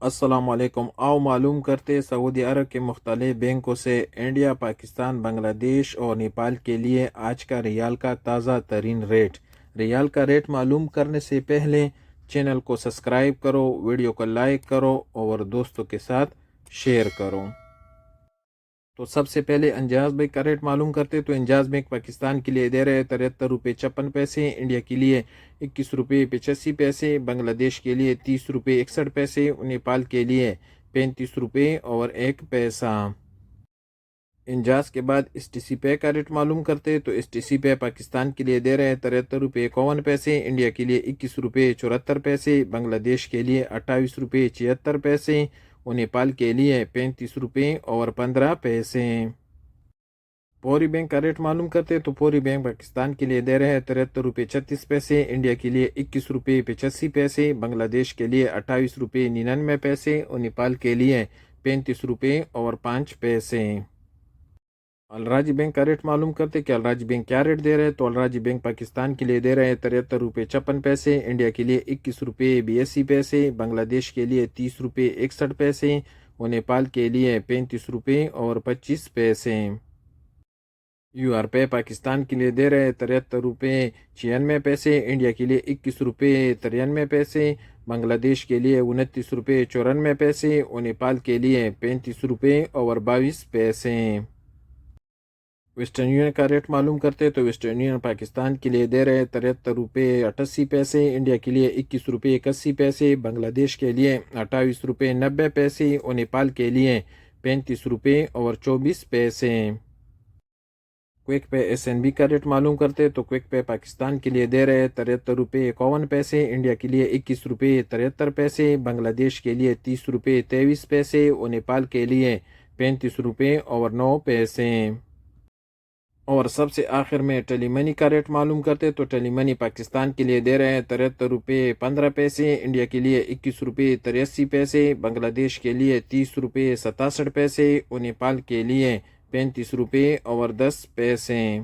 السلام علیکم۔ آؤ معلوم کرتے سعودی عرب کے مختلف بینکوں سے انڈیا، پاکستان، بنگلہ دیش اور نیپال کے لیے آج کا ریال کا تازہ ترین ریٹ۔ ریال کا ریٹ معلوم کرنے سے پہلے چینل کو سبسکرائب کرو، ویڈیو کو لائک کرو اور دوستوں کے ساتھ شیئر کرو۔ تو سب سے پہلے انجاز بینک کا ریٹ معلوم کرتے تو انجاز بینک پاکستان کے لیے دے رہے 73 روپے 56 پیسے، انڈیا کے لیے 21 روپے 85 پیسے، بنگلہ دیش کے لیے 30 روپے 61 پیسے، نیپال کے لیے 35 روپے اور 1 پیسہ۔ انجاز کے بعد ایس ٹی سی پے کا ریٹ معلوم کرتے تو ایس ٹی سی پے پاکستان کے لیے دے رہے 73 روپے 51 پیسے، انڈیا کے لیے 21 روپے 74 پیسے، بنگلہ دیش کے لیے 28 روپے 76 پیسے اور نیپال کے لیے 35 روپے اور 15 پیسے۔ پوری بینک کا ریٹ معلوم کرتے تو پوری بینک پاکستان کے لیے دے رہے 73 روپے 36 پیسے، انڈیا کے لیے 21 روپے 85 پیسے، بنگلہ دیش کے لیے 28 روپے 99 پیسے اور نیپال کے لیے 35 روپے اور 5 پیسے۔ الراجی بینک کا ریٹ معلوم کرتے کہ الراجی بینک کیا ریٹ دے رہے تو الراجی بینک پاکستان کے لیے دے رہے 73 روپے 56 پیسے، انڈیا کے لیے 21 روپے 82 پیسے، بنگلہ دیش کے لیے 30 روپے 61 پیسے اور نیپال کے لیے 35 روپے اور 25 پیسے۔ یو آر پے پاکستان کے لیے دے رہے 73 روپے 96 پیسے، انڈیا کے لیے 21 روپے 93 پیسے، بنگلہ دیش کے لیے 29 روپے 94 پیسے اور نیپال کے لیے 35 روپے اور 22 پیسے۔ ویسٹرن یونین کا ریٹ معلوم کرتے تو ویسٹرن یونین پاکستان کے لیے دے رہے 73 روپے 88 پیسے، انڈیا کے لیے 21 روپے 81 پیسے، بنگلہ دیش کے لیے 28 روپے 90 پیسے اور نیپال کے لیے 35 روپے اور 24 پیسے۔ Quick pay S N B کا ریٹ معلوم کرتے تو کوئک پے پاکستان کے لیے دے رہے 73 روپے 51 پیسے، انڈیا کے لیے 21 روپے 73 پیسے، بنگلہ دیش کے لیے 30 روپے 23 پیسے اور نیپال کے لیے 35 روپے اور 9 پیسے۔ اور سب سے آخر میں ٹیلی منی کا ریٹ معلوم کرتے تو ٹیلی منی پاکستان کے لیے دے رہے 73 روپے 15 پیسے، انڈیا کے لیے 21 روپے 83 پیسے، بنگلہ دیش کے لیے 30 روپے 67 پیسے اور نیپال کے لیے 35 روپے اور 10 پیسے۔